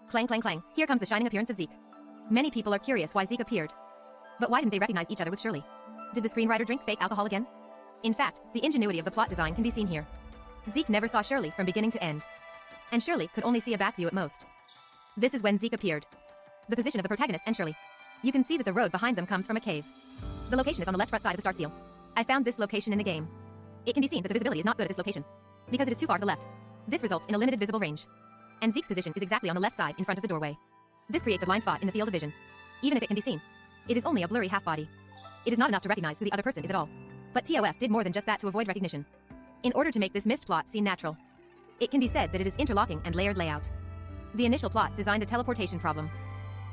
Clang, clang, clang. Here comes the shining appearance of Zeke. Many people are curious why Zeke appeared. But why didn't they recognize each other with Shirley? Did the screenwriter drink fake alcohol again? In fact, the ingenuity of the plot design can be seen here. Zeke never saw Shirley from beginning to end. And Shirley could only see a back view at most. This is when Zeke appeared. The position of the protagonist and Shirley. You can see that the road behind them comes from a cave. The location is on the left front side of the star steel. I found this location in the game. It can be seen that the visibility is not good at this location, because it is too far to the left. This results in a limited visible range. And Zeke's position is exactly on the left side in front of the doorway. This creates a blind spot in the field of vision. Even if it can be seen, it is only a blurry half body. It is not enough to recognize who the other person is at all. But TOF did more than just that to avoid recognition. In order to make this missed plot seem natural, it can be said that it is interlocking and layered layout. The initial plot designed a teleportation problem.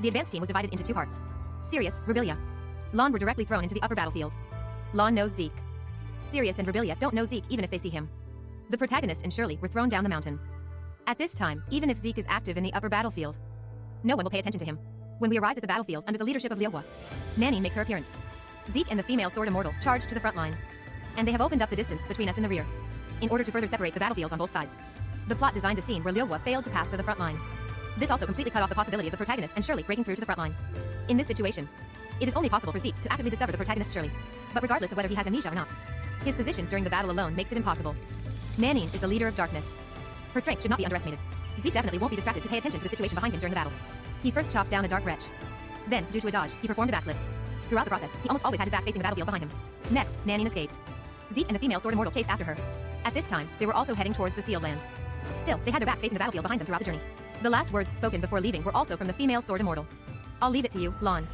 The advanced team was divided into two parts. Sirius, Rubilia. Lon were directly thrown into the upper battlefield. Lon knows Zeke. Sirius and Rubilia don't know Zeke even if they see him. The protagonist and Shirley were thrown down the mountain. At this time, even if Zeke is active in the upper battlefield, no one will pay attention to him. When we arrived at the battlefield under the leadership of Liuhua, Nanine makes her appearance. Zeke and the female sword immortal charged to the front line. And they have opened up the distance between us in the rear, in order to further separate the battlefields on both sides. The plot designed a scene where Liuhua failed to pass through the front line. This also completely cut off the possibility of the protagonist and Shirley breaking through to the front line. In this situation, it is only possible for Zeke to actively discover the protagonist Shirley. But regardless of whether he has amnesia or not, his position during the battle alone makes it impossible. Nanine is the leader of darkness. Her strength should not be underestimated. Zeke definitely won't be distracted to pay attention to the situation behind him during the battle. He first chopped down a dark wretch. Then, due to a dodge, he performed a backflip. Throughout the process, he almost always had his back facing the battlefield behind him. Next, Nanine escaped. Zeke and the female sword immortal chased after her. At this time, they were also heading towards the sealed land. Still, they had their backs facing the battlefield behind them throughout the journey. The last words spoken before leaving were also from the female sword immortal. I'll leave it to you, Lon.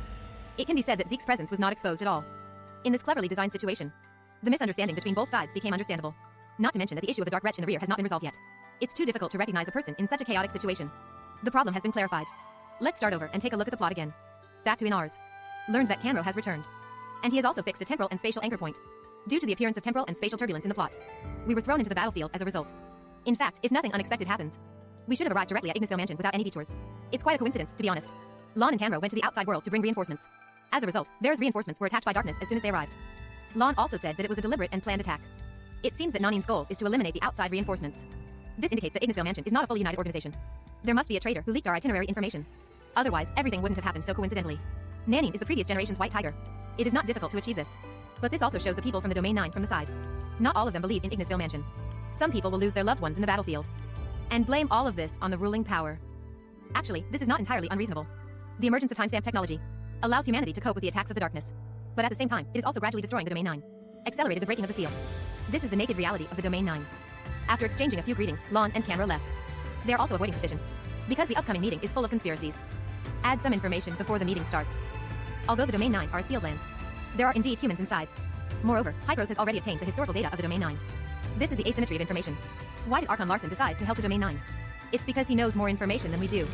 It can be said that Zeke's presence was not exposed at all. In this cleverly designed situation, the misunderstanding between both sides became understandable. Not to mention that the issue of the dark wretch in the rear has not been resolved yet. It's too difficult to recognize a person in such a chaotic situation. The problem has been clarified. Let's start over and take a look at the plot again. Back to Inars. Learned that Kanro has returned. And he has also fixed a temporal and spatial anchor point. Due to the appearance of temporal and spatial turbulence in the plot, we were thrown into the battlefield as a result. In fact, if nothing unexpected happens, we should have arrived directly at Ignisville Mansion without any detours. It's quite a coincidence, to be honest. Lon and Kanro went to the outside world to bring reinforcements. As a result, Vera's reinforcements were attacked by darkness as soon as they arrived. Lon also said that it was a deliberate and planned attack. It seems that Nanine's goal is to eliminate the outside reinforcements. This indicates that Ignisville Mansion is not a fully united organization. There must be a traitor who leaked our itinerary information. Otherwise, everything wouldn't have happened so coincidentally. Nanine is the previous generation's white tiger. It is not difficult to achieve this. But this also shows the people from the Domain 9 from the side. Not all of them believe in Ignisville Mansion. Some people will lose their loved ones in the battlefield. And blame all of this on the ruling power. Actually, this is not entirely unreasonable. The emergence of timestamp technology allows humanity to cope with the attacks of the darkness. But at the same time, it is also gradually destroying the Domain 9. Accelerated the breaking of the seal. This is the naked reality of the Domain 9. After exchanging a few greetings, Lon and Kanro left. They are also avoiding suspicion, because the upcoming meeting is full of conspiracies. Add some information before the meeting starts. Although the Domain 9 are a sealed land, there are indeed humans inside. Moreover, Hypros has already obtained the historical data of the Domain 9. This is the asymmetry of information. Why did Archon Larson decide to help the Domain 9? It's because he knows more information than we do.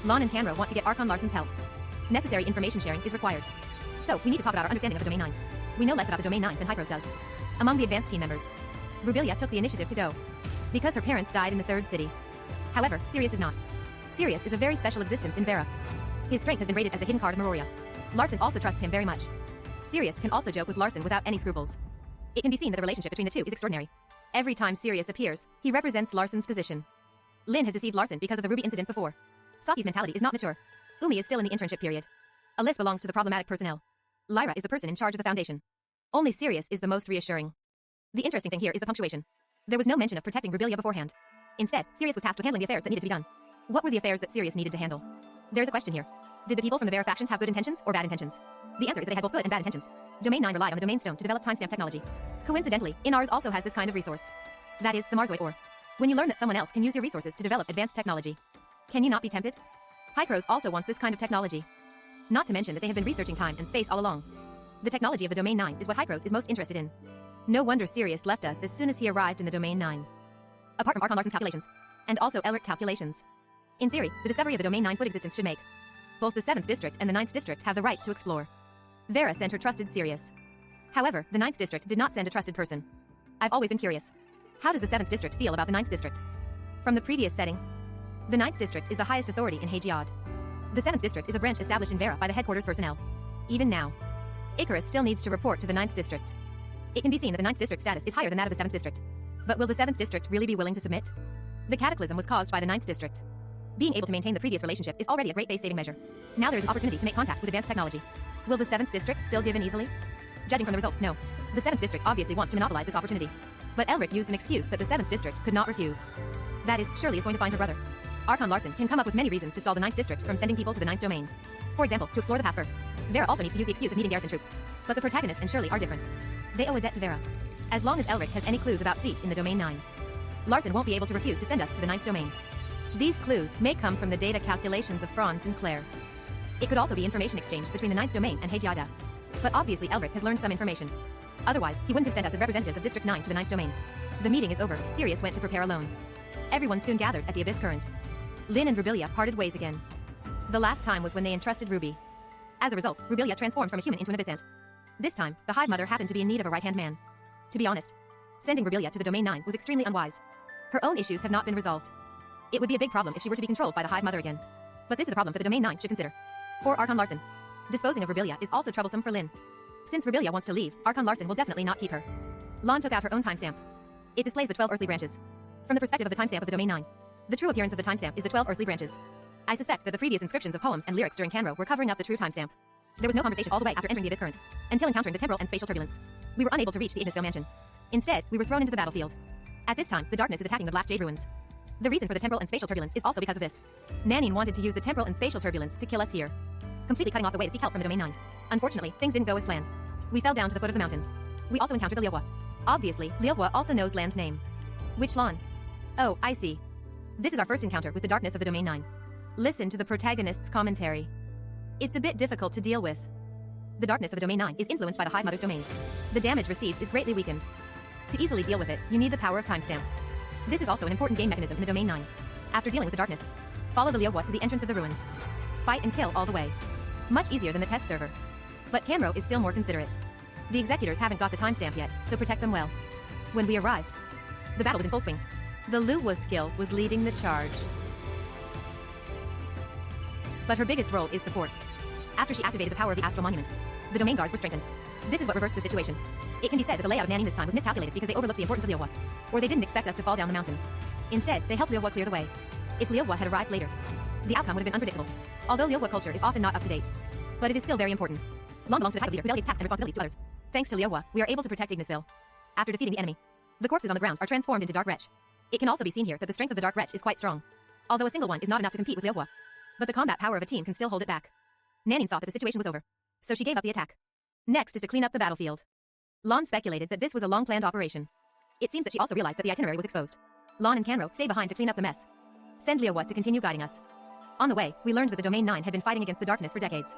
Lon and Kanro want to get Archon Larson's help. Necessary information sharing is required. So, we need to talk about our understanding of the Domain 9. We know less about the Domain 9 than Hypros does. Among the advanced team members, Rubilia took the initiative to go, because her parents died in the third city. However, Sirius is not. Sirius is a very special existence in Vera. His strength has been rated as the hidden card of Meroria. Larson also trusts him very much. Sirius can also joke with Larson without any scruples. It can be seen that the relationship between the two is extraordinary. Every time Sirius appears, he represents Larson's position. Lin has deceived Larson because of the Ruby incident before. Saki's mentality is not mature. Umi is still in the internship period. Alyss belongs to the problematic personnel. Lyra is the person in charge of the Foundation. Only Sirius is the most reassuring. The interesting thing here is the punctuation. There was no mention of protecting Rubilia beforehand. Instead, Sirius was tasked with handling the affairs that needed to be done. What were the affairs that Sirius needed to handle? There's a question here. Did the people from the Vera faction have good intentions or bad intentions? The answer is that they had both good and bad intentions. Domain 9 relied on the Domain Stone to develop timestamp technology. Coincidentally, Inars also has this kind of resource. That is, the Marzoid ore. When you learn that someone else can use your resources to develop advanced technology, can you not be tempted? Hypros also wants this kind of technology. Not to mention that they have been researching time and space all along. The technology of the Domain 9 is what Hypros is most interested in. No wonder Sirius left us as soon as he arrived in the Domain 9. Apart from Archon Larson's calculations, and also Elric calculations. In theory, the discovery of the Domain 9 foot existence should make both the 7th District and the 9th District have the right to explore. Vera sent her trusted Sirius. However, the 9th District did not send a trusted person. I've always been curious. How does the 7th District feel about the 9th District? From the previous setting, the 9th District is the highest authority in Heijiad. The 7th District is a branch established in Vera by the headquarters personnel. Even now, Icarus still needs to report to the 9th District. It can be seen that the 9th District's status is higher than that of the 7th District. But will the 7th District really be willing to submit? The cataclysm was caused by the 9th District. Being able to maintain the previous relationship is already a great face-saving measure. Now there is an opportunity to make contact with advanced technology. Will the 7th District still give in easily? Judging from the result, no. The 7th District obviously wants to monopolize this opportunity. But Elric used an excuse that the 7th District could not refuse. That is, Shirley is going to find her brother. Archon Larson can come up with many reasons to stall the 9th District from sending people to the 9th domain. For example, to explore the path first. Vera also needs to use the excuse of meeting garrison troops. But the protagonist and Shirley are different. They owe a debt to Vera. As long as Elric has any clues about Zeke in the Domain 9, Larson won't be able to refuse to send us to the 9th domain. These clues may come from the data calculations of Franz and Claire. It could also be information exchange between the 9th domain and Hegiada. But obviously Elric has learned some information. Otherwise, he wouldn't have sent us as representatives of District 9 to the 9th domain. The meeting is over. Sirius went to prepare alone. Everyone soon gathered at the Abyss Current. Lynn and Rubilia parted ways again. The last time was when they entrusted Ruby. As a result, Rubilia transformed from a human into an Abyssant. This time, the Hive Mother happened to be in need of a right-hand man. To be honest, sending Rubilia to the Domain 9 was extremely unwise. Her own issues have not been resolved. It would be a big problem if she were to be controlled by the Hive Mother again. But this is a problem that the Domain 9 should consider. For Archon Larson, disposing of Rubilia is also troublesome for Lynn. Since Rubilia wants to leave, Archon Larson will definitely not keep her. Lon took out her own timestamp. It displays the 12 earthly branches. From the perspective of the timestamp of the Domain 9, the true appearance of the timestamp is the 12 earthly branches. I suspect that the previous inscriptions of poems and lyrics during Canro were covering up the true timestamp. There was no conversation all the way after entering the Abyss Current, until encountering the temporal and spatial turbulence. We were unable to reach the Ignisville mansion. Instead, we were thrown into the battlefield. At this time, the darkness is attacking the Black Jade ruins. The reason for the temporal and spatial turbulence is also because of this. Nanine wanted to use the temporal and spatial turbulence to kill us here, completely cutting off the way to seek help from the Domain 9. Unfortunately, things didn't go as planned. We fell down to the foot of the mountain. We also encountered the Liuhua. Obviously, Liuhua also knows Lan's name. Which Lan? Oh, I see. This is our first encounter with the darkness of the Domain 9. Listen to the protagonist's commentary. It's a bit difficult to deal with. The darkness of the Domain 9 is influenced by the Hive Mother's domain. The damage received is greatly weakened. To easily deal with it, you need the power of timestamp. This is also an important game mechanism in the Domain 9. After dealing with the darkness, follow the Liuhua to the entrance of the ruins. Fight and kill all the way. Much easier than the test server. But Canro is still more considerate. The executors haven't got the timestamp yet, so protect them well. When we arrived, the battle was in full swing. The Liuhua skill was leading the charge. But her biggest role is support. After she activated the power of the Astral Monument, the domain guards were strengthened. This is what reversed the situation. It can be said that the layout of Nanine this time was miscalculated because they overlooked the importance of Liuhua. Or they didn't expect us to fall down the mountain. Instead, they helped Liuhua clear the way. If Liuhua had arrived later, the outcome would have been unpredictable. Although Liuhua culture is often not up to date, but it is still very important. Long belongs to the type of leader who delegates tasks and responsibilities to others. Thanks to Liuhua, we are able to protect Ignisville. After defeating the enemy, the corpses on the ground are transformed into Dark Wretch. It can also be seen here that the strength of the Dark Wretch is quite strong. Although a single one is not enough to compete with Liuhua. But the combat power of a team can still hold it back. Nanine saw that the situation was over, so she gave up the attack. Next is to clean up the battlefield. Lon speculated that this was a long-planned operation. It seems that she also realized that the itinerary was exposed. Lon and Canro stay behind to clean up the mess. Send Liuhua to continue guiding us. On the way, we learned that the Domain 9 had been fighting against the darkness for decades.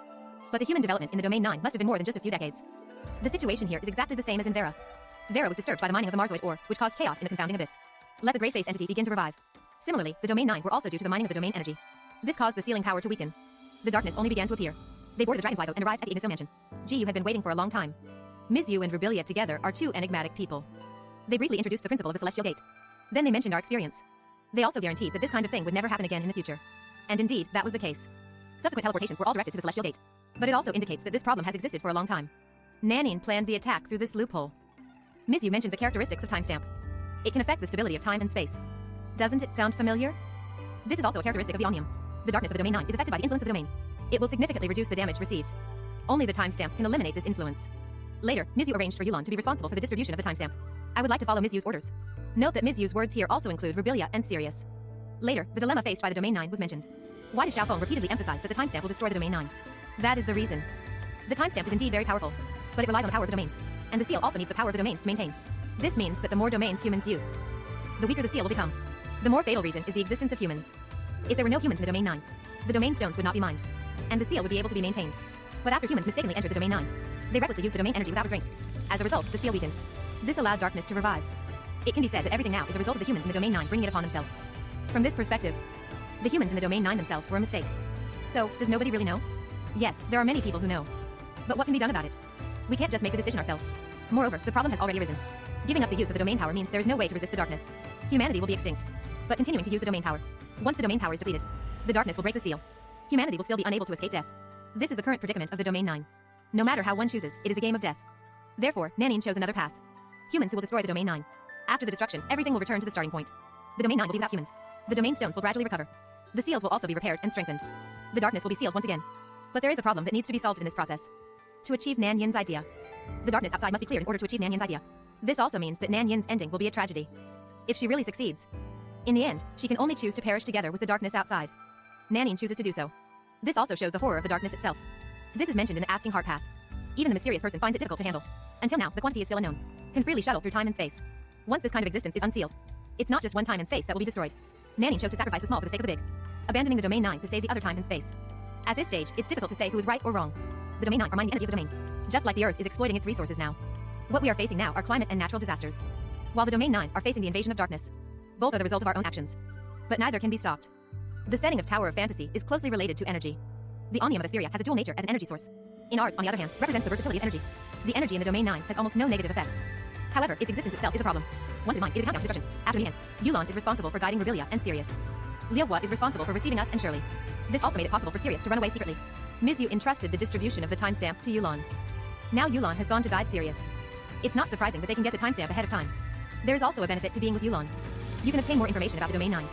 But the human development in the Domain 9 must have been more than just a few decades. The situation here is exactly the same as in Vera. Vera was disturbed by the mining of the Marzoid ore, which caused chaos in the confounding abyss. Let the gray space entity begin to revive. Similarly, the Domain 9 were also due to the mining of the domain energy. This caused the sealing power to weaken. The darkness only began to appear. They boarded the Dragonfly boat and arrived at the Ignisville mansion. Jiyu had been waiting for a long time. Mizu and Rubilia together are two enigmatic people. They briefly introduced the principle of the Celestial Gate. Then they mentioned our experience. They also guaranteed that this kind of thing would never happen again in the future. And indeed, that was the case. Subsequent teleportations were all directed to the Celestial Gate. But it also indicates that this problem has existed for a long time. Nanine planned the attack through this loophole. Mizu mentioned the characteristics of timestamp. It can affect the stability of time and space. Doesn't it sound familiar? This is also a characteristic of the Omnium. The darkness of the Domain 9 is affected by the influence of the domain. It will significantly reduce the damage received. Only the timestamp can eliminate this influence. Later, Mizu arranged for Yulon to be responsible for the distribution of the timestamp. I would like to follow Mizu's orders. Note that Mizu's words here also include Rubilia and Sirius. Later, the dilemma faced by the Domain 9 was mentioned. Why does Xiaofeng repeatedly emphasize that the timestamp will destroy the Domain 9? That is the reason. The timestamp is indeed very powerful, but it relies on the power of the domains. And the seal also needs the power of the domains to maintain. This means that the more domains humans use, the weaker the seal will become. The more fatal reason is the existence of humans. If there were no humans in the Domain 9, the domain stones would not be mined, and the seal would be able to be maintained. But after humans mistakenly entered the Domain 9, they recklessly used the domain energy without restraint. As a result, the seal weakened. This allowed darkness to revive. It can be said that everything now is a result of the humans in the Domain 9 bringing it upon themselves. From this perspective, the humans in the Domain 9 themselves were a mistake. So, does nobody really know? Yes, there are many people who know. But what can be done about it? We can't just make the decision ourselves. Moreover, the problem has already arisen. Giving up the use of the domain power means there is no way to resist the darkness. Humanity will be extinct. But continuing to use the domain power. Once the domain power is depleted, the darkness will break the seal. Humanity will still be unable to escape death. This is the current predicament of the Domain 9. No matter how one chooses, it is a game of death. Therefore, Nanine chose another path. Humans who will destroy the Domain 9. After the destruction, everything will return to the starting point. The Domain 9 will be without humans. The domain stones will gradually recover. The seals will also be repaired and strengthened. The darkness will be sealed once again. But there is a problem that needs to be solved in this process. To achieve Nan Yin's idea, the darkness outside must be cleared in order to achieve Nan Yin's idea. This also means that Nan Yin's ending will be a tragedy. If she really succeeds, in the end, she can only choose to perish together with the darkness outside. Nan Yin chooses to do so. This also shows the horror of the darkness itself. This is mentioned in the Asking Heart Path. Even the mysterious person finds it difficult to handle. Until now, the quantity is still unknown. Can freely shuttle through time and space. Once this kind of existence is unsealed, it's not just one time and space that will be destroyed. Nan Yin chose to sacrifice the small for the sake of the big, abandoning the Domain 9 to save the other time and space. At this stage, it's difficult to say who is right or wrong. The Domain 9 are mining the energy of the domain, just like the Earth is exploiting its resources now. What we are facing now are climate and natural disasters, while the Domain 9 are facing the invasion of darkness. Both are the result of our own actions, but neither can be stopped. The setting of Tower of Fantasy is closely related to energy. The Omnium of Assyria has a dual nature as an energy source. In ours, on the other hand, represents the versatility of energy. The energy in the Domain 9 has almost no negative effects. However, its existence itself is a problem. Once it's mine, it is accounted for destruction. After me ends, Yulon is responsible for guiding Rebelia and Sirius. Liuhua is responsible for receiving us and Shirley. This also made it possible for Sirius to run away secretly. Mizu entrusted the distribution of the timestamp to Yulon. Now Yulon has gone to guide Sirius. It's not surprising that they can get the timestamp ahead of time. There is also a benefit to being with Yulon. You can obtain more information about the Domain 9.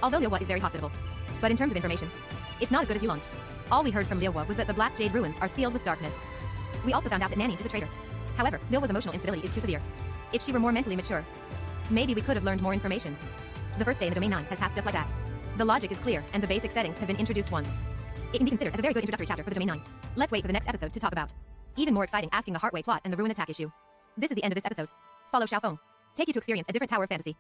Although Liuhua is very hospitable. But in terms of information, it's not as good as Yulon's. All we heard from Liuhua was that the Black Jade ruins are sealed with darkness. We also found out that Nanny is a traitor. However, Liuhua's emotional instability is too severe. If she were more mentally mature, maybe we could have learned more information. The first day in the Domain 9 has passed just like that. The logic is clear, and the basic settings have been introduced once. It can be considered as a very good introductory chapter for the Domain 9. Let's wait for the next episode to talk about. Even more exciting, Asking the Heartway plot and the Ruin attack issue. This is the end of this episode. Follow Xiaofeng. Take you to experience a different Tower of Fantasy.